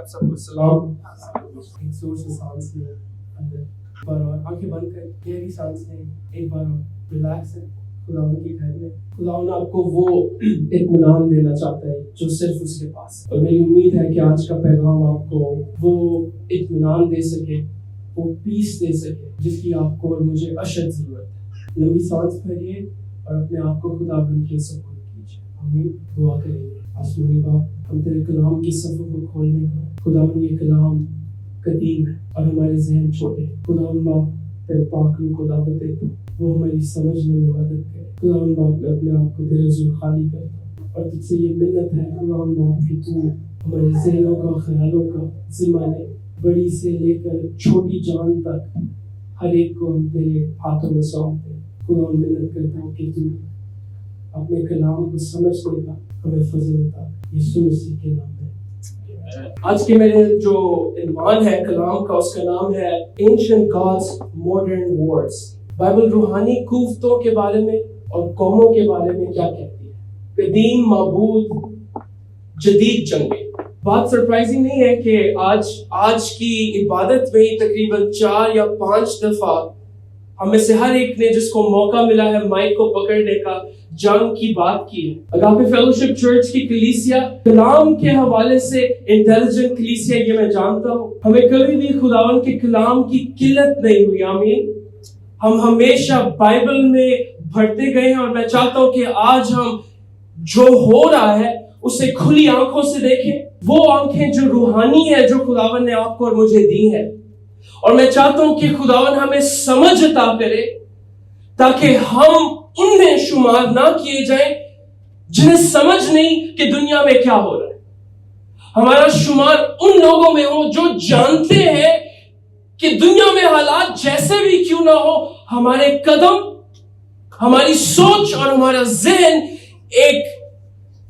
آپ سب کو سلام. ایک زور سے سانس لیں اندر پر اور آنکھیں بند کر گہری سانس لیں ایک بار اور ریلیکس ہے. خداوند کے گھر میں خداوند آپ کو وہ اطمینان دینا چاہتا ہے جو صرف اس کے پاس. اور میری امید ہے کہ آج کا پیغام آپ کو وہ اطمینان دے سکے, وہ پیس دے سکے جس کی آپ کو اور مجھے اشد ضرورت ہے. لمبی سانس بھریے اور اپنے آپ کو خداوند کے سپرد کیجیے. آمین. دعا کریں گے. آسمانی باپ, ہم تیرے کلام کی صفحوں کو کھولنے کا, خداوند یہ کلام قدیم ہے اور ہمارے ذہن چھوٹے. خداوند باپ تیرے پاک روح کو دعوت دیتا ہوں, وہ ہماری سمجھنے میں مدد کرے. خداوند باپ میں اپنے آپ کو تیرے حضور خالی کرتا ہوں اور تجھ سے یہ منت ہے خداوند باپ کہ تو ہمارے ذہنوں کا, خیالوں کا ذمہ لے. بڑی سے لے کر چھوٹی جان تک ہر ایک کو ہم تیرے ہاتھوں میں سونپتے ہیں. خداوند منت کرتا ہوں کہ تو اپنے کلام کو سمجھنے کا ہمیں فضل عطا. یسوع مسیح کے نام میں. آج کے میرے جو عنوان ہے کلام کا, اس کا نام ہے Ancient Gods Modern Wars. Bible روحانی کوفتوں کے بارے میں اور قوموں کے بارے میں کیا کہتی ہے. قدیم معبود, جدید جنگیں. بات سرپرائزنگ نہیں ہے کہ آج کی عبادت میں تقریباً 4 یا 5 دفعہ ہم میں سے ہر ایک نے جس کو موقع ملا ہے مائک کو پکڑنے کا جنگ کی بات کی ہے. اگاپے فیلوشپ چرچ کی کلیسیا کلام کے حوالے سے انٹیلیجنٹ کلیسیا, یہ میں جانتا ہوں. ہمیں کبھی بھی خداوند کے کلام کی قلت نہیں ہوئی. آمین. ہم ہمیشہ بائبل میں بڑھتے گئے ہیں اور میں چاہتا ہوں کہ آج ہم جو ہو رہا ہے اسے کھلی آنکھوں سے دیکھیں. وہ آنکھیں جو روحانی ہے جو خداوند نے آپ کو اور مجھے دی ہے. اور میں چاہتا ہوں کہ خداوند ہمیں سمجھ عطا کرے تاکہ ہم ان میں شمار نہ کیے جائیں جنہیں سمجھ نہیں کہ دنیا میں کیا ہو رہا ہے. ہمارا شمار ان لوگوں میں ہو جو جانتے ہیں کہ دنیا میں حالات جیسے بھی کیوں نہ ہو, ہمارے قدم, ہماری سوچ اور ہمارا ذہن ایک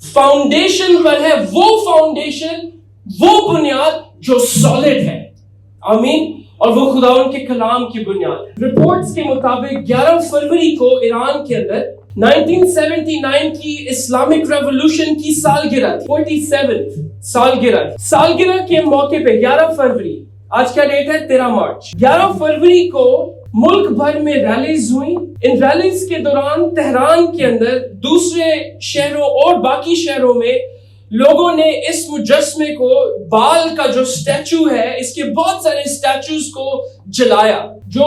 فاؤنڈیشن پر ہے. وہ فاؤنڈیشن, وہ بنیاد جو سالڈ ہے. آمین. اور وہ خداوند کے کلام کی بنیاد ہے. رپورٹس کے مطابق 11 فروری کو ایران کے اندر 1979 کی اسلامک ریولوشن کی سالگرہ, 47 سالگرہ کے موقع پہ 11 فروری, آج کا ڈیٹ ہے 13 مارچ, 11 فروری کو ملک بھر میں ریلیز ہوئیں. ان ریلیز کے دوران تہران کے اندر, دوسرے شہروں اور باقی شہروں میں لوگوں نے اس مجسمے کو, بال کا جو سٹیچو ہے, اس کے بہت سارے سٹیچوز کو جلایا جو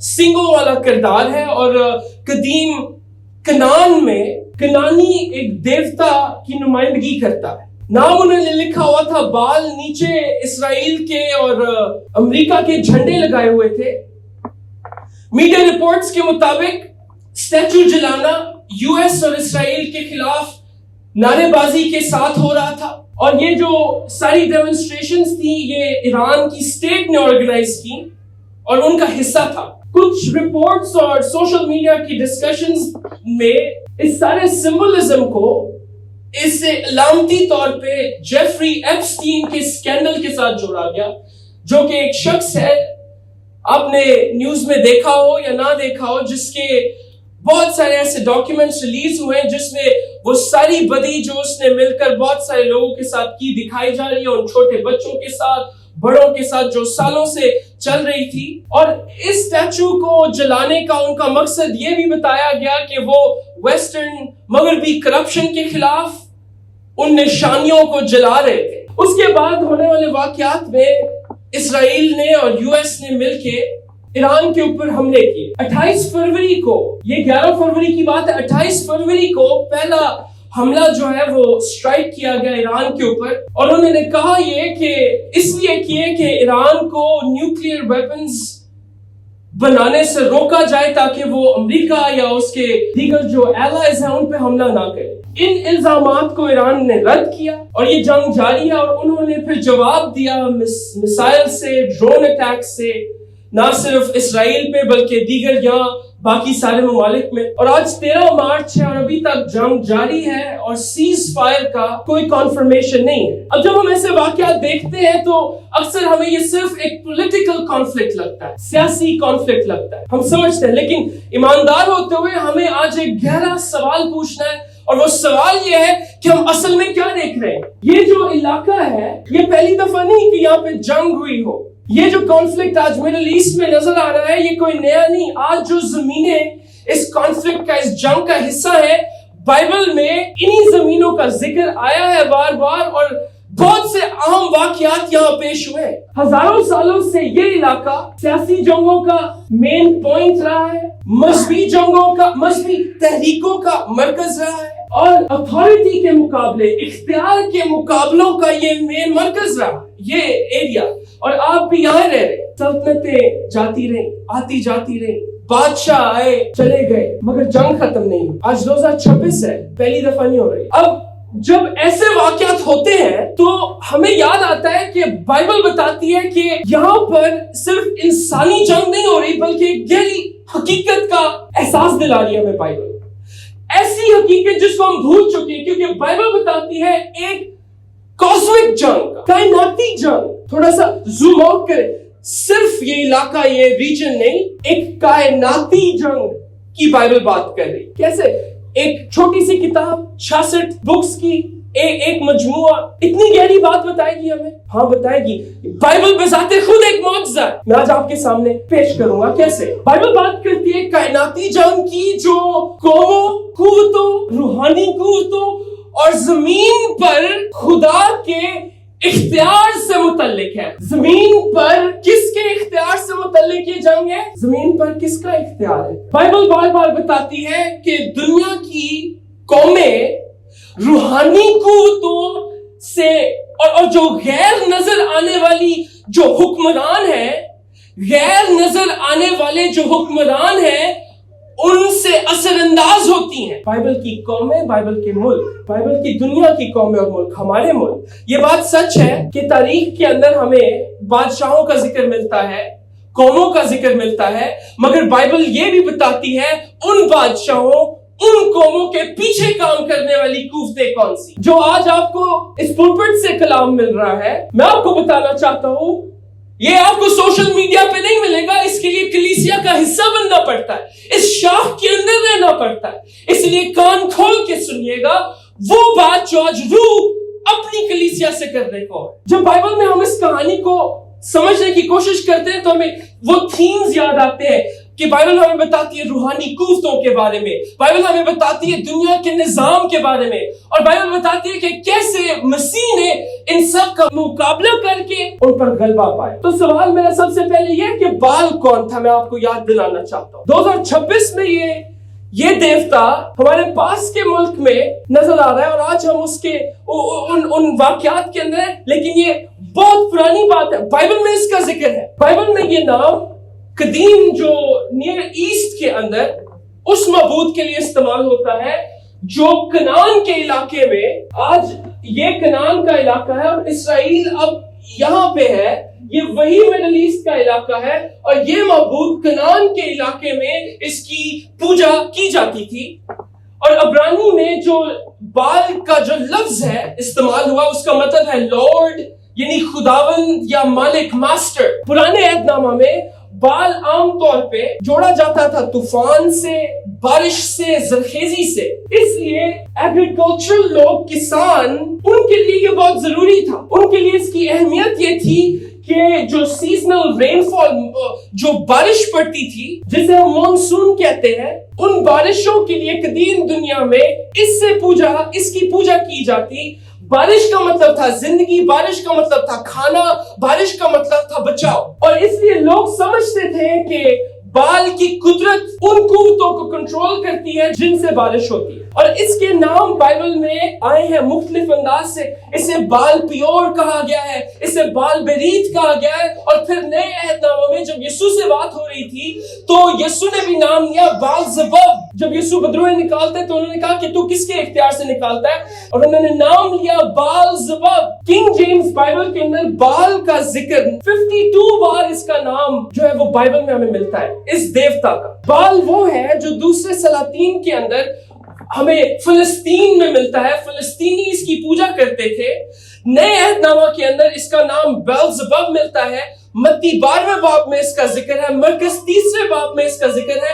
سنگوں والا کردار ہے. اور قدیم کنان میں کنانی ایک دیوتا کی نمائندگی کرتا ہے. نام انہوں نے لکھا ہوا تھا بال, نیچے اسرائیل کے اور امریکہ کے جھنڈے لگائے ہوئے تھے. میڈیا رپورٹس کے مطابق سٹیچو جلانا یو ایس اور اسرائیل کے خلاف نعرے بازی کے ساتھ ہو رہا تھا. اور یہ جو ساری ڈیمونسٹریشنز تھی یہ ایران کی اسٹیٹ نے آرگنائز کی اور ان کا حصہ تھا. کچھ رپورٹس اور سوشل میڈیا کی ڈسکشنز میں اس سارے سمبولزم کو اس سے علامتی طور پہ جیفری ایپسٹین کے اسکینڈل کے ساتھ جوڑا گیا, جو کہ ایک شخص ہے, آپ نے نیوز میں دیکھا ہو یا نہ دیکھا ہو, جس کے بہت سارے ایسے ڈاکیومنٹس ریلیز ہوئے ہیں جس میں وہ ساری بدی جو اس نے مل کر بہت سارے لوگوں کے ساتھ کی دکھائی جا رہی ہے, ان چھوٹے بچوں کے ساتھ, بڑوں کے ساتھ, جو سالوں سے چل رہی تھی. اور اس سٹیچو کو جلانے کا ان کا مقصد یہ بھی بتایا گیا کہ وہ ویسٹرن مغربی کرپشن کے خلاف ان نشانیوں کو جلا رہے تھے. اس کے بعد ہونے والے واقعات میں اسرائیل نے اور یو ایس نے مل کے ایران کے اوپر حملے کیے. 28 فروری کو, یہ 11 فروری کی بات ہے, 28 فروری کو پہلا حملہ جو ہے وہ اسٹرائک کیا گیا ایران کے اوپر. اور انہوں نے کہا یہ کہ اس لیے کیے کہ ایران کو نیوکلیئر ویپنز بنانے سے روکا جائے تاکہ وہ امریکہ یا اس کے دیگر جو ایلائز ہیں ان پہ حملہ نہ کرے. ان الزامات کو ایران نے رد کیا اور یہ جنگ جاری ہے. اور انہوں نے پھر جواب دیا میسائل سے, ڈرون اٹیک سے, نہ صرف اسرائیل پہ بلکہ دیگر یہاں باقی سارے ممالک میں. اور آج 13 مارچ ہے اور ابھی تک جنگ جاری ہے اور سیز فائر کا کوئی کنفرمیشن نہیں ہے. اب جب ہم ایسے واقعات دیکھتے ہیں تو اکثر ہمیں یہ صرف ایک پولیٹیکل کانفلکٹ لگتا ہے, سیاسی کانفلکٹ لگتا ہے, ہم سمجھتے ہیں. لیکن ایماندار ہوتے ہوئے ہمیں آج ایک گہرا سوال پوچھنا ہے اور وہ سوال یہ ہے کہ ہم اصل میں کیا دیکھ رہے ہیں. یہ جو علاقہ ہے یہ پہلی دفعہ نہیں کہ یہاں پہ جنگ ہوئی ہو. یہ جو کانفلکٹ آج مڈل ایسٹ میں نظر آ رہا ہے یہ کوئی نیا نہیں. آج جو زمینیں اس کانفلکٹ کا اس جنگ کا حصہ ہے بائبل میں انہی زمینوں کا ذکر آیا ہے بار بار اور بہت سے اہم واقعات یہاں پیش ہوئے. ہزاروں سالوں سے یہ علاقہ سیاسی جنگوں کا مین پوائنٹ رہا ہے, مذہبی جنگوں کا, مذہبی تحریکوں کا مرکز رہا ہے اور اتھارٹی کے مقابلے, اختیار کے مقابلوں کا یہ مین مرکز رہا یہ ایریا. اور آپ بھی یہاں رہ رہے, سلطنتیں جاتی رہیں, آتی جاتی رہیں, بادشاہ آئے چلے گئے مگر جنگ ختم نہیں ہوئی. آج 2026 ہے, پہلی دفعہ نہیں ہو رہی. اب جب ایسے واقعات ہوتے ہیں تو ہمیں یاد آتا ہے کہ بائبل بتاتی ہے کہ یہاں پر صرف انسانی جنگ نہیں ہو رہی بلکہ ایک گہری حقیقت کا احساس دلا رہی ہے ہمیں بائبل. ایسی حقیقت جس کو ہم بھول چکے ہیں کیونکہ بائبل بتاتی ہے ایک کاسمک جنگ, کائناتی جنگ. تھوڑا سا زوم آؤٹ کریں, صرف یہ علاقہ یہ ریجن نہیں, ایک کائناتی جنگ کی بائبل بات کر رہی. کیسے؟ ایک چھوٹی سی کتاب 66 بکس کی ایک مجموعہ اتنی گہری بات بتائے گی ہمیں. ہاں بتائے گی. بائبل بذات خود ایک معجزہ ہے. میں آج آپ کے سامنے پیش کروں گا کیسے. بائبل بات کرتی ہے کائناتی جنگ کی جو قوموں, قوتوں, روحانی قوتوں اور زمین پر خدا کے اختیار سے متعلق ہے. زمین پر کس کے اختیار سے متعلق یہ جنگ ہے؟ زمین پر کس کا اختیار ہے؟ بائبل بار بار بتاتی ہے کہ دنیا کی قومیں روحانی قوتوں سے اور جو غیر نظر آنے والی جو حکمران ہیں, غیر نظر آنے والے جو حکمران ہیں ان سے اثر انداز ہوتی ہیں. بائبل کی قومیں, بائبل کے ملک, بائبل کی دنیا کی قومیں اور ملک, ہمارے ملک. یہ بات سچ ہے کہ تاریخ کے اندر ہمیں بادشاہوں کا ذکر ملتا ہے, قوموں کا ذکر ملتا ہے, مگر بائبل یہ بھی بتاتی ہے ان بادشاہوں, ان قوموں کے پیچھے کام کرنے والی قوتیں کون سی. جو آج آپ کو اس پلپٹ سے کلام مل رہا ہے, میں آپ کو بتانا چاہتا ہوں یہ آپ کو سوشل میڈیا پہ نہیں ملے گا. اس کے لیے کلیسیا کا حصہ بننا پڑتا ہے, اس شاخ کے اندر رہنا پڑتا ہے. اس لیے کان کھول کے سنیے گا وہ بات جو آج روح اپنی کلیسیا سے کرنے کو ہے. جب بائبل میں ہم اس کہانی کو سمجھنے کی کوشش کرتے ہیں تو ہمیں وہ تھیمز یاد آتے ہیں کہ بائبل ہمیں بتاتی ہے روحانی قوتوں کے بارے میں, بائبل ہمیں بتاتی ہے دنیا کے نظام کے بارے میں, اور بائبل بتاتی ہے کہ کیسے مسیح نے ان سب کا مقابلہ کر کے ان پر غلبہ پایا. تو سوال میرا سب سے پہلے یہ کہ بال کون تھا, میں آپ کو یاد دلانا چاہتا ہوں. 2026 میں یہ دیوتا ہمارے پاس کے ملک میں نظر آ رہا ہے اور آج ہم اس کے ان واقعات کے اندر ہیں, لیکن یہ بہت پرانی بات ہے. بائبل میں اس کا ذکر ہے. بائبل میں یہ نام قدیم جو نیئر ایسٹ کے اندر اس معبود کے لیے استعمال ہوتا ہے جو کنعان کے علاقے میں, آج یہ کنعان کا علاقہ ہے اور اسرائیل اب یہاں پہ ہے, یہ وہی مڈل ایسٹ کا علاقہ ہے اور یہ معبود کنعان کے علاقے میں اس کی پوجا کی جاتی تھی. اور عبرانی میں جو بال کا جو لفظ ہے استعمال ہوا اس کا مطلب ہے لارڈ, یعنی خداوند یا مالک, ماسٹر. پرانے عہد نامہ میں بال عام طور پہ جوڑا جاتا تھا طوفان سے, بارش سے, زرخیزی سے. اس لیے ایگریکلچرل لوگ, کسان, ان کے لیے یہ بہت ضروری تھا. ان کے لیے اس کی اہمیت یہ تھی کہ جو سیزنل رین فال, جو بارش پڑتی تھی جسے ہم مانسون کہتے ہیں, ان بارشوں کے لیے قدیم دنیا میں اس کی پوجا کی جاتی. بارش کا مطلب تھا زندگی, بارش کا مطلب تھا کھانا, بارش کا مطلب تھا بچاؤ. اور اس لیے لوگ سمجھتے تھے کہ بال کی قدرت ان قوتوں کو کنٹرول کرتی ہے جن سے بارش ہوتی ہے. اور اس کے نام بائبل میں آئے ہیں مختلف انداز سے. اسے بال پیور کہا گیا ہے, اسے بال بیریت کہا گیا ہے. اور پھر نئے عہد ناموں میں جب یسوع سے بات ہو رہی تھی تو یسوع نے بھی نام لیا بال زبب. جب یسوع بدروہیں نکالتے تو انہوں نے کہا کہ تو کس کے اختیار سے نکالتا ہے, اور انہوں نے نام لیا بال زبب. کنگ جیمز بائبل کے اندر بال کا ذکر 52 بار, اس کا نام جو ہے وہ بائبل میں ہمیں ملتا ہے اس دیوتا کا. بال وہ ہے جو دوسرے سلاطین کے اندر ہمیں فلسطین میں ملتا ہے. فلسطینی اس کی پوجا کرتے تھے. نئے عہد نامہ کے اندر اس کا نام بیلزبب ملتا ہے. متی 12ویں باب میں اس کا ذکر ہے, مرکز 30ویں باب میں اس کا ذکر ہے,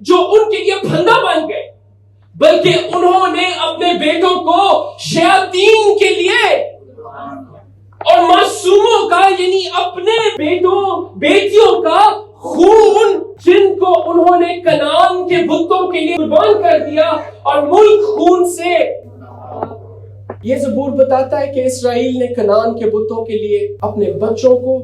جو ان کے لیے پھندا بن گئے، بلکہ انہوں نے اپنے بیٹوں کو شیاطین کے لیے اور معصوموں کا، یعنی اپنے بیٹوں بیٹیوں کا خون، جن کو انہوں نے کنعان کے بتوں کے لیے قربان کر دیا، اور ملک خون سے. یہ زبور بتاتا ہے کہ اسرائیل نے کنعان کے بتوں کے لیے اپنے بچوں کو،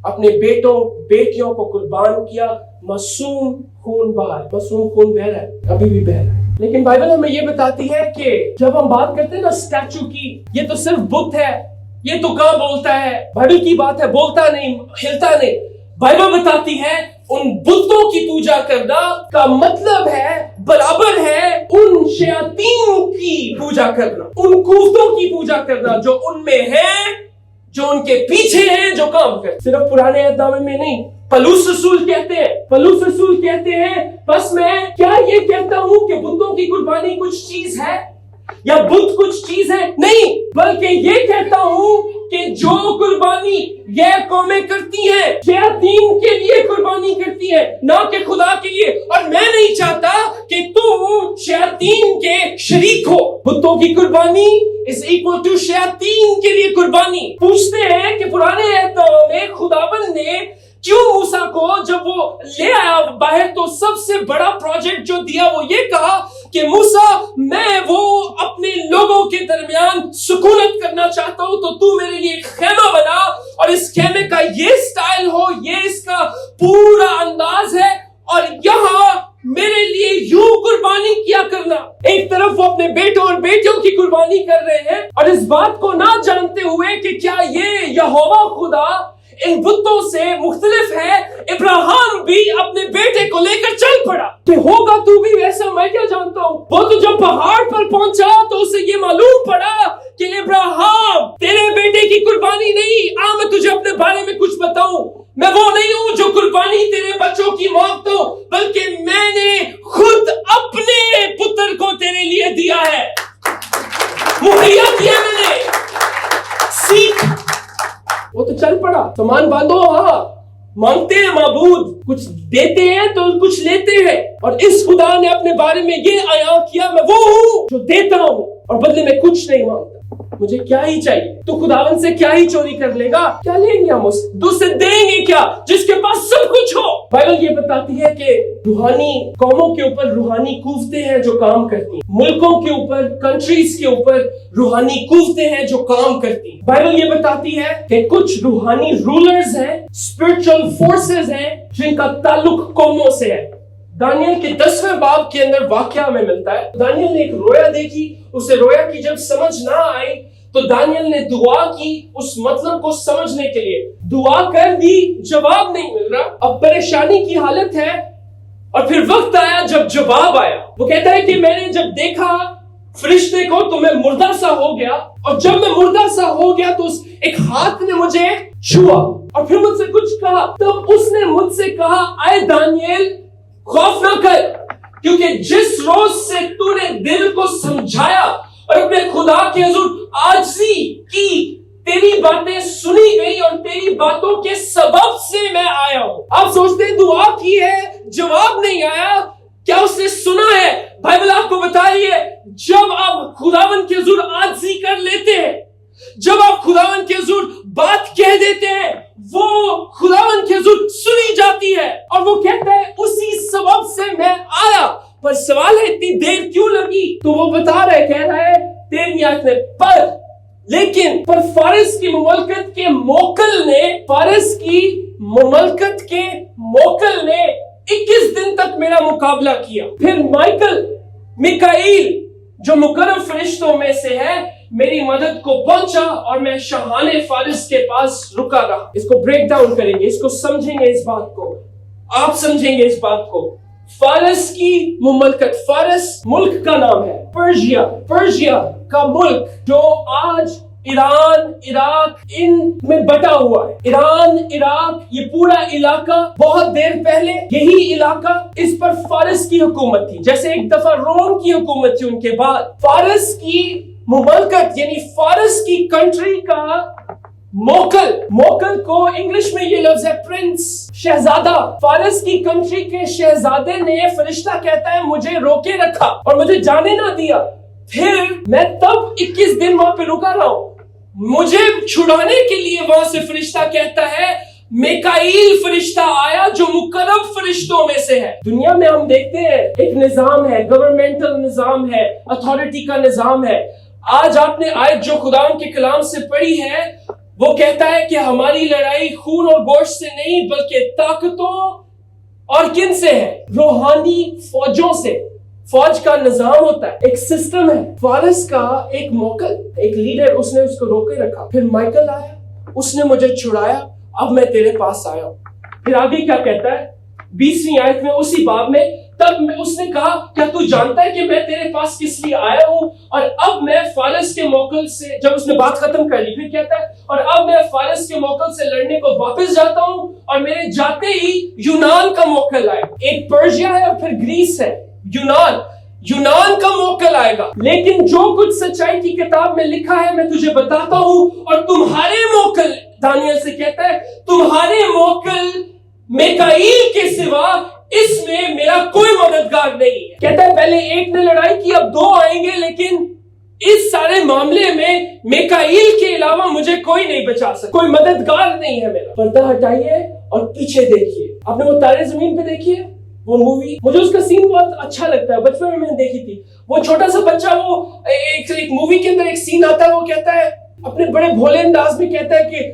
اپنے بیٹوں بیٹیوں کو قربان کیا. معصوم خون بہا ہے، معصوم خون بہ رہا ہے، ابھی بھی بہ رہا ہے. لیکن بائبل ہمیں یہ بتاتی ہے کہ جب ہم بات کرتے ہیں نا اسٹیچو کی، یہ تو صرف بت ہے، یہ تو کہاں بولتا ہے، بائبل کی بات ہے، بولتا نہیں، ہلتا نہیں. بائبل بتاتی ہے ان بتوں کی پوجا کرنا کا مطلب ہے، برابر ہے ان شیاطین کی پوجا کرنا، ان کوفتوں کی پوجا کرنا جو ان میں ہیں، جو ان کے پیچھے ہیں، جو کام کرتے. صرف پرانے عہد نامے میں نہیں، پولس رسول کہتے ہیں بس میں کیا یہ کہتا ہوں کہ بتوں کی قربانی کچھ چیز ہے یا بت کچھ چیز ہے؟ نہیں، بلکہ یہ کہتا ہوں کہ جو قربانی یہ قومیں کرتی ہیں، شیاطین کے لیے قربانی کرتی ہیں، نہ کہ خدا کے لیے. اور میں نہیں چاہتا کہ تم شیاطین کے شریک ہو. بتوں کی قربانی is equal to شیاطین کے لیے قربانی. پوچھتے ہیں کہ پرانے عہد میں خداوند نے کیوں موسیٰ کو جب وہ لے آیا باہر تو سب سے بڑا پروجیکٹ جو دیا وہ یہ کہا کہ موسیٰ میں وہ اپنے لوگوں کے درمیان سکونت کرنا چاہتا ہوں، تو میرے لیے ایک خیمہ بنا، اور اس خیمے کا یہ سٹائل ہو، یہ اس کا پورا انداز ہے، اور یہاں میرے لیے یوں قربانی کیا کرنا. ایک طرف وہ اپنے بیٹوں اور بیٹیوں کی قربانی کر رہے ہیں، اور اس بات کو نہ جانتے ہوئے کہ کیا یہ یہوہ خدا ان بتوں سے مختلف ہے. ابراہیم بھی اپنے بیٹے کو لے کر چل پڑا کہ ہوگا تو بھی ویسا، میں کیا جانتا ہوں. وہ تو جب پہاڑ پر پہنچا تو اسے یہ معلوم پڑا کہ ابراہیم تیرے بیٹے کی قربانی نہیں، میں تجھے اپنے بارے میں کچھ بتاؤں. میں وہ نہیں ہوں جو قربانی تیرے بچوں کی مانگتا ہوں، بلکہ میں نے خود اپنے پتر کو تیرے لیے دیا ہے، مہیا کیا میں نے. سیکھ. وہ تو چل پڑا، سامان باندھو، ہاں مانگتے ہیں معبود، کچھ دیتے ہیں تو کچھ لیتے ہیں. اور اس خدا نے اپنے بارے میں یہ بیان کیا، میں وہ ہوں جو دیتا ہوں اور بدلے میں کچھ نہیں مانگتا. مجھے کیا ہی چاہیے؟ تو خداوند سے کیا ہی چوری کر لے گا؟ کیا لیں گے ہم اس سے دیں گے کیا جس کے پاس سب کچھ ہو؟ بائبل یہ بتاتی ہے کہ روحانی قوموں کے اوپر روحانی قوتیں ہیں جو کام کرتی ہیں، ملکوں کے اوپر، کنٹریز کے اوپر روحانی قوتیں ہیں جو کام کرتی ہیں. بائبل یہ بتاتی ہے کہ کچھ روحانی رولرز ہیں، اسپرچل فورسز ہیں جن کا تعلق قوموں سے ہے. دانیل کے 10ویں باب کے اندر واقعہ ہمیں ملتا ہے. دانیل نے ایک رویا دیکھی، اسے رویا کی جب سمجھ نہ آئی تو دانیل نے دعا کی اس مطلب کو سمجھنے کے لیے. دعا کر دی، جواب نہیں مل رہا، اب پریشانی کی حالت ہے. اور پھر وقت آیا جب جواب آیا. وہ کہتا ہے کہ میں نے جب دیکھا فرشتے کو تو میں مردہ سا ہو گیا، اور جب میں مردہ سا ہو گیا تو ایک ہاتھ نے مجھے چھوا اور پھر مجھ سے کچھ کہا. تب اس نے مجھ سے کہا، اے دانیل خوف نہ کر، کیونکہ جس روز سے تو نے دل کو سمجھایا اور اپنے خدا کے حضور عاجزی کی، تیری باتیں سنی گئی اور تیری باتوں کے سبب سے میں آیا ہوں. آپ سوچتے ہیں دعا کی ہے، جواب نہیں آیا، کیا اس نے سنا ہے؟ بائبل آپ کو بتا رہی ہے جب آپ خداوند کے حضور عاجزی کر لیتے ہیں، جب آپ خداوند کے حضور بات کہہ دیتے ہیں، وہ خداوند کے حضور سنی جاتی ہے. اور وہ کہتا ہے اسی سبب سے میں آیا. پر سوال ہے اتنی دیر کیوں لگی؟ تو وہ بتا رہا ہے، کہہ رہا ہے 13 آیت میں، پر فارس کی مملکت کے موکل نے 21 دن تک میرا مقابلہ کیا. پھر میکائیل جو مقرب فرشتوں میں سے ہے میری مدد کو پہنچا اور میں شاہان فارس کے پاس رکا رہا. اس کو بریک ڈاؤن کریں گے، اس کو سمجھیں گے، اس بات کو آپ سمجھیں گے. اس بات کو فارس کی مملکت، فارس ملک کا نام ہے، پرشیا کا ملک جو آج ایران، عراق ان میں بٹا ہوا ہے. ایران، عراق، یہ پورا علاقہ بہت دیر پہلے یہی علاقہ اس پر فارس کی حکومت تھی، جیسے ایک دفعہ روم کی حکومت تھی. ان کے بعد فارس کی مملکت یعنی فارس کی کنٹری کا موکل کو انگلش میں یہ لفظ ہے پرنس. شہزادہ فارس کی کنٹری کے شہزادے نے فرشتہ کہتا ہے مجھے روکے رکھا اور مجھے جانے نہ دیا. پھر میں تب 21 دن وہاں پہ رکا رہا ہوں. مجھے چھڑانے کے لیے وہاں سے فرشتہ کہتا ہے میکائیل فرشتہ آیا جو مقرب فرشتوں میں سے ہے. دنیا میں ہم دیکھتے ہیں ایک نظام ہے, گورنمنٹل نظام ہے, اتھارٹی کا نظام ہے. آج آپ نے آیت جو خدا کے کلام سے پڑھی ہے وہ کہتا ہے کہ ہماری لڑائی خون اور گوشت سے نہیں بلکہ طاقتوں اور کن سے ہے؟ روحانی فوجوں سے. فوج کا نظام ہوتا ہے, ایک سسٹم ہے. فارس کا ایک موکل, ایک لیڈر, اس نے اس کو روکے رکھا. پھر مائیکل آیا, اس نے مجھے چھڑایا, اب میں تیرے پاس آیا ہوں. پھر آگے کیا کہتا ہے 20ویں آیت میں اسی باب میں, تب اس نے کہا کیا تو جانتا ہے کہ میں تیرے پاس کس لیے آیا ہوں؟ اور اب میں فارس کے موکل سے, جب اس نے بات ختم کر لی پھر کہتا ہے اور اب میں فارس کے موکل سے لڑنے کو واپس جاتا ہوں اور میرے جاتے ہی یونان کا موکل آئے. ایک پرشیا ہے اور پھر گریس ہے. یونان کا موکل آئے گا. لیکن جو کچھ سچائی کی کتاب میں لکھا ہے میں تجھے بتاتا ہوں, اور تمہارے موکل, دانیل سے کہتا ہے تمہارے موکل میکائیل کے سوا اس میں میرا کوئی مددگار نہیں ہے. کہتا ہے پہلے ایک نے لڑائی کی, اب 2 آئیں گے, لیکن اس سارے معاملے میں میکائیل کے علاوہ مجھے کوئی نہیں بچا سکتا, کوئی مددگار نہیں ہے میرا. پردہ ہٹائیے اور پیچھے دیکھیے. آپ نے وہ تارے زمین پہ دیکھی ہے وہ مووی؟ مجھے اس کا سین بہت اچھا لگتا ہے, بچپن میں نے دیکھی تھی. وہ چھوٹا سا بچہ, وہ ایک مووی کے اندر ایک سین آتا ہے, وہ کہتا ہے اپنے بڑے بھولے انداز میں کہتا ہے کہ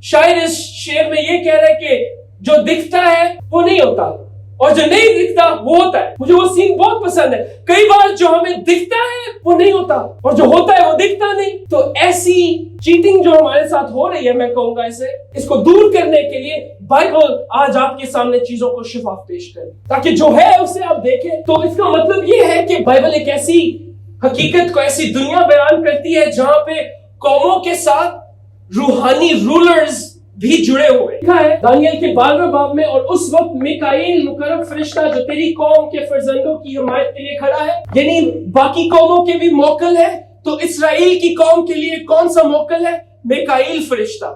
شاعر اس شعر میں یہ کہہ رہا ہے کہ جو دکھتا ہے وہ نہیں ہوتا اور جو نہیں دکھتا وہ ہوتا ہے. مجھے وہ سین بہت پسند ہے. کئی بار جو ہمیں دکھتا ہے وہ نہیں ہوتا اور جو ہوتا ہے وہ دکھتا نہیں. تو ایسی چیٹنگ جو ہمارے ساتھ ہو رہی ہے, میں کہوں گا اس کو دور کرنے کے لیے بائبل آج آپ کے سامنے چیزوں کو شفاف پیش کرے تاکہ جو ہے اسے آپ دیکھیں. تو اس کا مطلب یہ ہے کہ بائبل ایک ایسی حقیقت کو, ایسی دنیا بیان کرتی ہے جہاں پہ قوموں کے ساتھ روحانی رولرز بھی جڑے ہوئے. لکھا ہے دانیل کے 12ویں باب میں, اور اس وقت میکائیل مقرب فرشتہ جو تیری قوم کے فرزندوں کی حمایت کے لیے کھڑا ہے, یعنی باقی قوموں کے بھی موکل ہے, تو اسرائیل کی قوم کے لیے کون سا موکل ہے؟ میکائیل فرشتہ,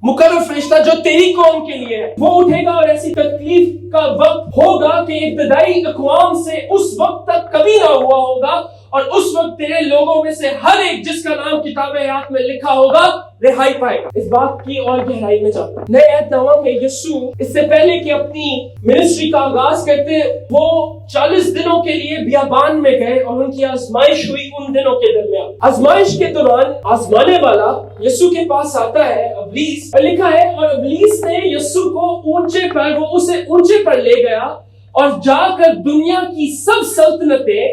مقرر فرشتہ جو تیری قوم کے لیے ہے. وہ اٹھے گا اور ایسی تکلیف کا وقت ہوگا کہ ابتدائی اقوام سے اس وقت تک کبھی نہ ہوا ہوگا, اور اس وقت تیرے لوگوں میں سے ہر ایک جس کا نام کتاب حیات میں لکھا ہوگا رہائی پائے گا. اس بات کی اور گہرائی میں جاتا ہوں. نئے عہد نامہ میں یسوع اس سے پہلے کہ اپنی منسٹری کا آغاز کرتے, وہ 40 دنوں کے لیے بیابان میں گئے اور ان کی آزمائش ہوئی. ان دنوں کے درمیان آزمائش کے دوران آزمانے والا یسوع کے پاس آتا ہے ابلیس, اور لکھا ہے اور ابلیس نے یسوع کو اونچے پر, وہ اسے اونچے پر لے گیا اور جا کر دنیا کی سب سلطنتیں,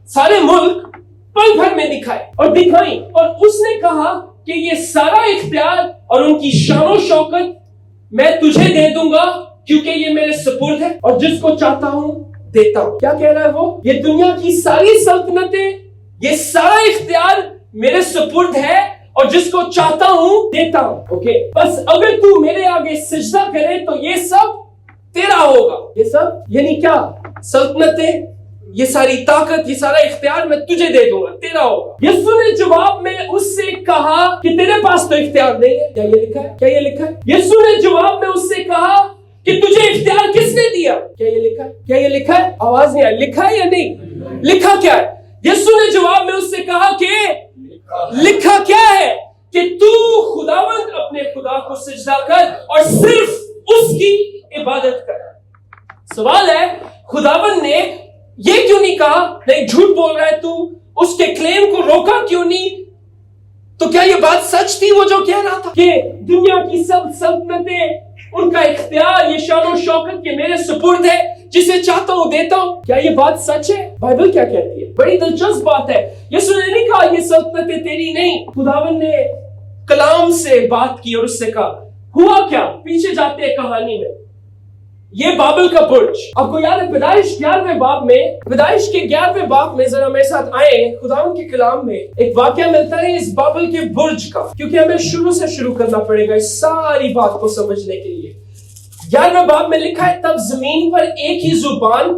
سارے ملک پل بھر میں دکھائیں, اور اس نے کہا کہ یہ سارا اختیار اور ان کی شان و شوکت میں تجھے دے دوں گا کیونکہ یہ میرے سپرد ہے اور جس کو چاہتا ہوں دیتا ہوں. کیا کہہ رہا ہے وہ؟ یہ دنیا کی ساری سلطنتیں, یہ سارا اختیار میرے سپرد ہے اور جس کو چاہتا ہوں دیتا ہوں. اوکے, بس اگر تو میرے آگے سجدہ کرے تو یہ سب تیرا ہوگا. یہ سب یعنی کیا؟ سلطنتیں, یہ ساری طاقت, یہ سارا اختیار میں تجھے دے دوں گا, تیرا ہوگا. یسوع نے جواب میں اس سے کہا کہ تیرے پاس تو اختیار نہیں ہے. کیا یہ لکھا ہے؟ کیا یہ لکھا ہے؟ یسوع نے جواب میں اس سے کہا کہ تجھے اختیار کس نے دیا؟ کیا یہ لکھا ہے؟ کیا یہ لکھا ہے؟ آواز نہیں آئی. لکھا ہے یا نہیں لکھا؟ کیا ہے؟ یسوع نے جواب میں اس سے کہا کہ لکھا کیا ہے کہ تو خداوند اپنے خدا کو سجدہ کر اور صرف اس کی عبادت کر. سوال ہے خداوند نے یہ کیوں نہیں کہا نہیں جھوٹ بول رہا ہے تو, اس کے کلیم کو روکا کیوں نہیں؟ تو کیا یہ بات سچ تھی وہ جو کہہ رہا تھا کہ دنیا کی سب سلطنتیں, ان کا اختیار, یہ شان و شوکت کے میرے سپرد ہے, جسے چاہتا ہوں دیتا ہوں؟ کیا یہ بات سچ ہے؟ بائبل کیا کہتی ہے؟ بڑی دلچسپ بات ہے. یسوع نے نہیں کہا یہ سلطنتیں تیری نہیں. خداوند نے کلام سے بات کی اور اس سے کہا. ہوا کیا؟ پیچھے جاتے ہیں کہانی میں. یہ بابل کا برج آپ کو یاد ہے پیدائش 11ویں باب میں ذرا میرے ساتھ آئے. خداوند کے کلام میں ایک واقعہ ملتا ہے اس بابل کے برج کا, کیونکہ ہمیں شروع سے شروع کرنا پڑے گا اس ساری بات کو سمجھنے کے لیے. 11ویں باب میں لکھا ہے تب زمین پر ایک ہی زبان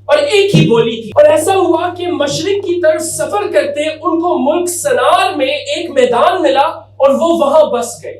اور ایک ہی بولی تھی, اور ایسا ہوا کہ مشرق کی طرف سفر کرتے ان کو ملک سنار میں ایک میدان ملا اور وہ وہاں بس گئے.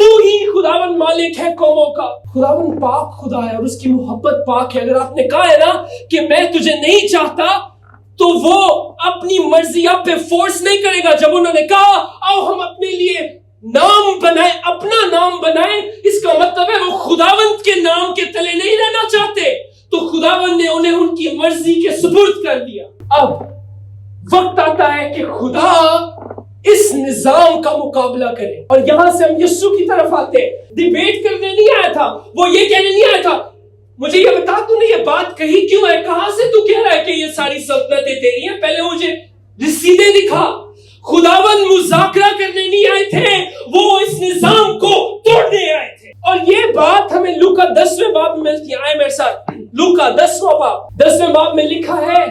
تو ہی خداوند مالک ہے قوموں کا. خداوند پاک خدا ہے اور اس کی محبت پاک ہے. اگر آپ نے کہا ہے نا کہ میں تجھے نہیں چاہتا تو وہ اپنی مرضی آپ پہ فورس نہیں کرے گا. جب انہوں نے کہا آؤ ہم اپنے لیے نام بنائیں, اپنا نام بنائیں, اس کا مطلب ہے وہ خداوند کے نام کے تلے نہیں رہنا چاہتے, تو خداوند نے انہیں ان کی مرضی کے سپرد کر دیا. اب وقت آتا ہے کہ خدا اس نظام کا مقابلہ کرے. اور یہاں سے ہم یسوع کی طرف آتے. ڈیبیٹ کرنے نہیں آیا تھا, وہ یہ کہنے نہیں آیا تھا مجھے یہ بتا تو نے یہ بات کہی کیوں ہے, کہاں سے تو کہہ رہا ہے کہ یہ ساری سلطنتیں تیری ہیں, پہلے مجھے رسیدیں دکھا. خداوند مذاکرہ کرنے نہیں آئے تھے, وہ اس نظام کو توڑنے آئے تھے. اور یہ بات ہمیں لوکا 10ویں باب میں ملتی ہے. آئے میرے ساتھ, لوکا 10واں باب 10ویں باب میں لکھا ہے,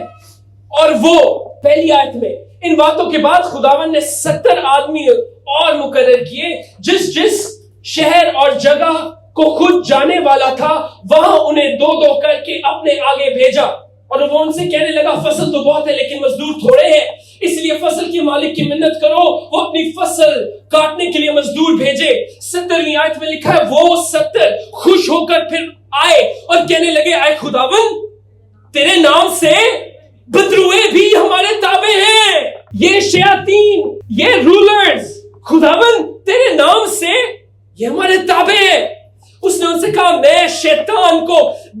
اور وہ پہلی آیت میں ان باتوں کے بعد خداوند نے 70 آدمی اور مقرر کیے, جس شہر اور جگہ کو خود جانے والا تھا وہاں انہیں 2 کر کے اپنے آگے بھیجا. اور وہ ان سے کہنے لگا فصل تو بہت ہے لیکن مزدور تھوڑے ہیں, اس لیے فصل کے مالک کی منت کرو, وہ اپنی فصل کاٹنے کے لیے مزدور بھیجے. 70ویں آیت میں لکھا ہے وہ 70 خوش ہو کر پھر آئے اور کہنے لگے اے خداوند تیرے نام سے بدروئے بھی ہمارے تابع ہیں, یہ شیاطین, یہ رولرز, خداوند تیرے نام سے یہ ہمارے تابع ہیں. اس نے ان سے کہا میں شیطان کو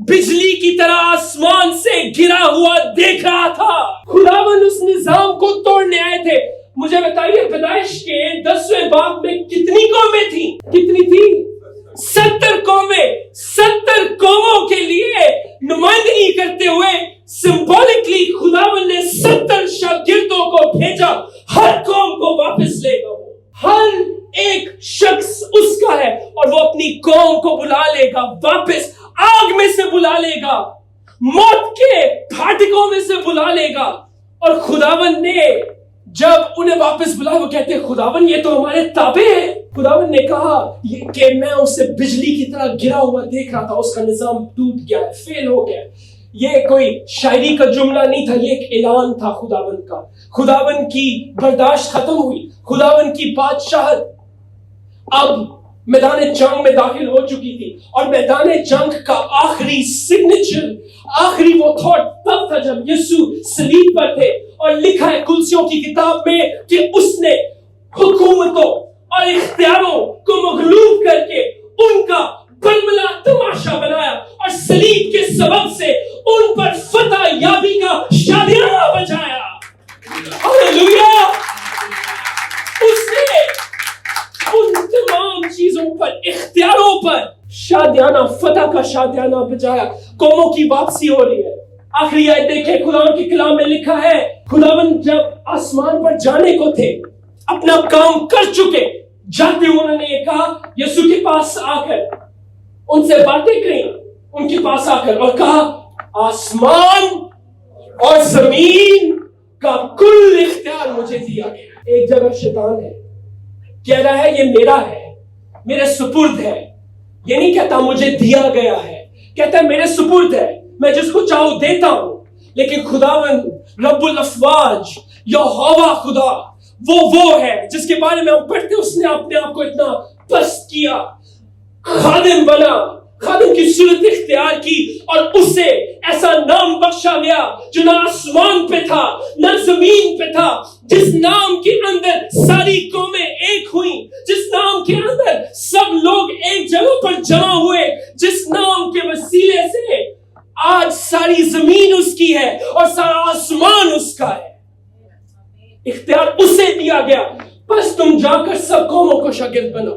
بجلی کی طرح آسمان سے گرا ہوا دیکھ رہا تھا. خداوند اس نظام کو توڑنے آئے تھے. مجھے بتائیے پیدائش کے 10ویں باب میں کتنی قومیں تھیں؟ کتنی تھی؟ 70 قومیں. 70 قوموں کے لیے نمائندگی کرتے ہوئے سمبولکلی خداوند نے 70 شاگردوں کو بھیجا. ہر قوم کو واپس لے گا, ہر ایک شخص اس کا ہے, اور وہ اپنی قوم کو بلا لے گا واپس, آگ میں سے بلا لے گا, موت کے پھاٹکوں میں سے بلا لے گا. اور خداوند نے جب انہیں واپس بلایا وہ کہتے ہیں خداوند یہ تو ہمارے تابع ہے. خداوند نے کہا کہ میں اسے بجلی کی طرح گرا ہوا دیکھ رہا تھا, اس کا نظام ٹوٹ گیا ہے, فیل ہو گیا ہے. یہ کوئی شاعری کا جملہ نہیں تھا, یہ ایک اعلان تھا خداوند کا. خداوند کی برداشت ختم ہوئی, خداوند کی بادشاہت اب میدان جنگ میں داخل ہو چکی تھی. اور میدان جنگ کا آخری سگنیچر, آخری وہ تھاٹ تب تھا جب یسوع صلیب پر تھے, اور لکھا ہے کلسیوں کی کتاب میں کہ اس نے حکومتوں اور اختیاروں کو مغلوب کر کے ان کا برملا تماشا بنایا, اور صلیب کے سبب سے ان پر فتح یابی کا شادیانہ بجایا. ہاللویا. اس نے ان تمام چیزوں پر, اختیاروں پر شادیانہ فتح کا شادیانہ بجایا. قوموں کی واپسی ہو رہی ہے. آخری آیت دیکھیں, خداوند کے کلام میں لکھا ہے خداوند جب آسمان پر جانے کو تھے, اپنا کام کر چکے, جاتے ہوئے انہوں نے یہ کہا یسوع کے پاس آ کر ان سے باتیں کہیں, ان کے پاس آ کر اور کہا آسمان اور زمین کا کل اختیار مجھے دیا گیا. ایک جگہ شیطان ہے, کہہ رہا ہے یہ میرا ہے, میرے سپرد ہے. یہ نہیں کہتا مجھے دیا گیا ہے, کہتا ہے میرے سپرد ہے, میں جس کو چاہوں دیتا ہوں. لیکن خداوند رب الافواج یہوہ خدا وہ ہے جس کے بارے میں ہم پڑھتے ہیں, اس نے اپنے آپ کو اتنا پست کیا, خادم بنا, خادم کی صورت اختیار کی, اور اسے ایسا نام بخشا گیا جو نہ آسمان پہ تھا نہ زمین پہ تھا, جس نام کے اندر ساری قومیں ایک ہوئیں, جس نام کے اندر سب لوگ ایک جگہ پر جمع ہوئے, جس نام کے وسیلے سے آج ساری زمین اس کی ہے اور سارا آسمان اس کا ہے. اختیار اسے دیا گیا. بس تم جا کر سب قوموں کو شاگرد بناؤ.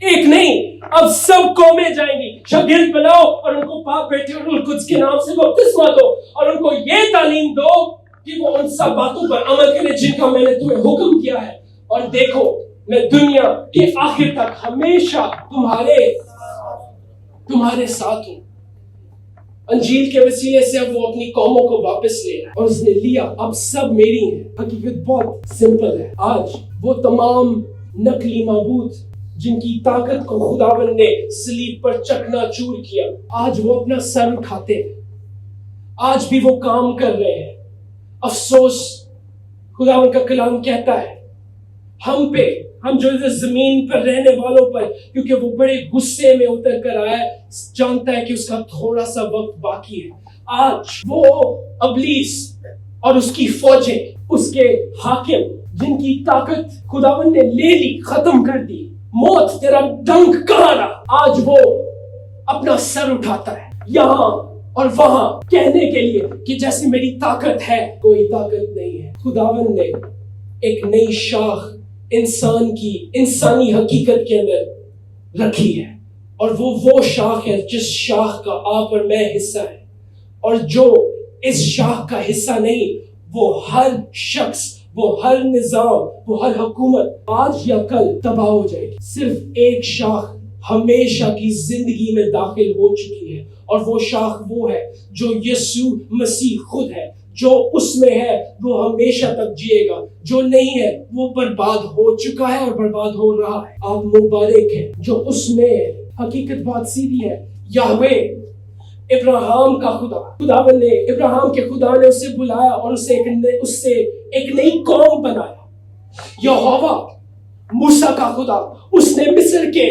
ایک نہیں, اب سب قومیں جائیں گی, شاگرد بناؤ اور ان کو پاک بیٹے اور القدس کے نام سے بپتسمہ دو, اور ان کو یہ تعلیم دو کہ وہ ان سب باتوں پر عمل کرے جن کا میں نے تمہیں حکم کیا ہے. اور دیکھو میں دنیا کے آخر تک ہمیشہ تمہارے ساتھ ہوں. انجیل کے وسیلے سے اب وہ اپنی قوموں کو واپس لے رہا ہے, اور اس نے لیا, اب سب میری ہیں. حقیقت بہت سمپل ہے. آج وہ تمام نقلی معبود جن کی طاقت کو خداوند نے صلیب پر چکنا چور کیا, آج وہ اپنا سر اٹھاتے ہیں, آج بھی وہ کام کر رہے ہیں. افسوس, خداوند کا کلام کہتا ہے ہم پہ، ہم جو زمین پر رہنے والوں پر، کیونکہ وہ بڑے غصے میں اتر کر آیا ہے، جانتا ہے کہ اس کا تھوڑا سا وقت باقی ہے. آج وہ ابلیس اور اس کی فوجیں، اس کے حاکم جن کی طاقت خداوند نے لے لی، ختم کر دی، موت تیرا ڈنک کہاں رہا، آج وہ اپنا سر اٹھاتا ہے یہاں اور وہاں کہنے کے لیے کہ جیسے میری طاقت ہے، کوئی طاقت نہیں ہے. خداوند نے ایک نئی شاخ انسان کی انسانی حقیقت کے اندر رکھی ہے، اور وہ شاخ ہے جس شاخ کا آپ اور میں حصہ ہے. اور جو اس شاخ کا حصہ نہیں، وہ ہر شخص، وہ ہر نظام، وہ ہر حکومت آج یا کل تباہ ہو جائے گی. صرف ایک شاخ ہمیشہ کی زندگی میں داخل ہو چکی ہے، اور وہ شاخ وہ ہے جو یسوع مسیح خود ہے. جو اس میں ہے وہ ہمیشہ تک جیے گا، جو نہیں ہے وہ برباد ہو چکا ہے اور برباد ہو رہا ہے. آپ مبارک ہیں جو اس میں ہے. حقیقت بات سیدھی ہے، یہوہ ابراہیم کا خدا، خداوند نے ابراہیم کے خدا نے اسے بلایا اور اس سے ایک نئی قوم بنایا. یہوہ موسیٰ کا خدا، اس نے مصر کے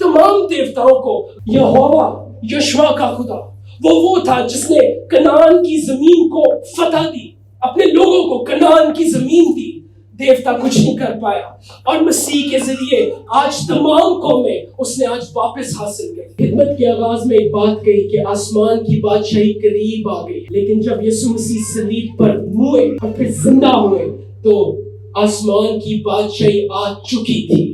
تمام دیوتاؤں کو، یہوہ یشوع کا خدا، وہ تھا جس نے کنعان کی زمین کو فتح دی، اپنے لوگوں کو کنعان کی زمین دی. دیوتا کچھ نہیں کر پایا، اور مسیح کے ذریعے آج تمام قومیں اس نے آج واپس حاصل کر. خدمت کے آغاز میں ایک بات کہی کہ آسمان کی بادشاہی قریب آ گئی، لیکن جب یسوع مسیح صلیب پر ہوئے اور پھر زندہ ہوئے تو آسمان کی بادشاہی آ چکی تھی.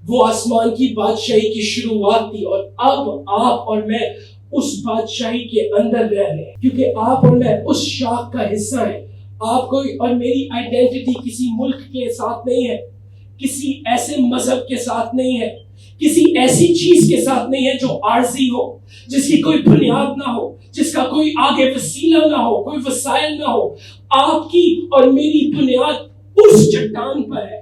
وہ آسمان کی بادشاہی کی شروعات تھی، اور اب آپ اور میں اس بادشاہی کے اندر رہ رہے ہیں، کیونکہ آپ اور میں اس شاخ کا حصہ ہیں. آپ کو اور میری آئیڈینٹی کسی ملک کے ساتھ نہیں ہے، کسی ایسے مذہب کے ساتھ نہیں ہے، کسی ایسی چیز کے ساتھ نہیں ہے جو عارضی ہو، جس کی کوئی بنیاد نہ ہو، جس کا کوئی آگے وسیلہ نہ ہو، کوئی وسائل نہ ہو. آپ کی اور میری بنیاد اس چٹان پر ہے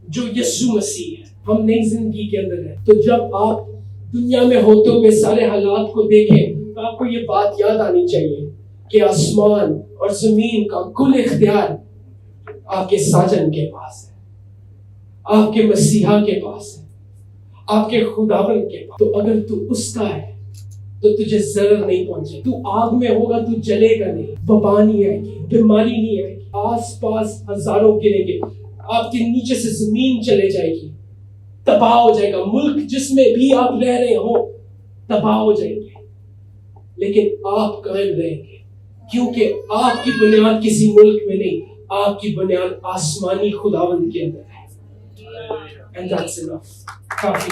جو یسوع مسیح ہے. ہم نئی زندگی کے اندر ہیں. تو جب آپ دنیا میں ہوتے ہوئے سارے حالات کو دیکھیں تو آپ کو یہ بات یاد آنی چاہیے کہ آسمان اور زمین کا کل اختیار آپ کے ساجن کے پاس ہے، آپ کے مسیحا کے پاس ہے، آپ کے خداوند کے پاس. تو اگر تو اس کا ہے تو تجھے ضرر نہیں پہنچے. تو آگ میں ہوگا تو جلے گا نہیں، وبا نہیں آئے گی، بیماری نہیں آئے گی، آس پاس ہزاروں گریں گے، آپ کے نیچے سے زمین چلے جائے گی، تباہ ہو جائے گا. ملک جس میں بھی آپ رہ رہے ہو تباہ ہو جائیں گے، لیکن آپ قائم رہیں گے، کیونکہ آپ کی بنیاد کسی ملک میں نہیں، آپ کی بنیاد آسمانی خداوند کے اندر ہے. And that's enough. کافی.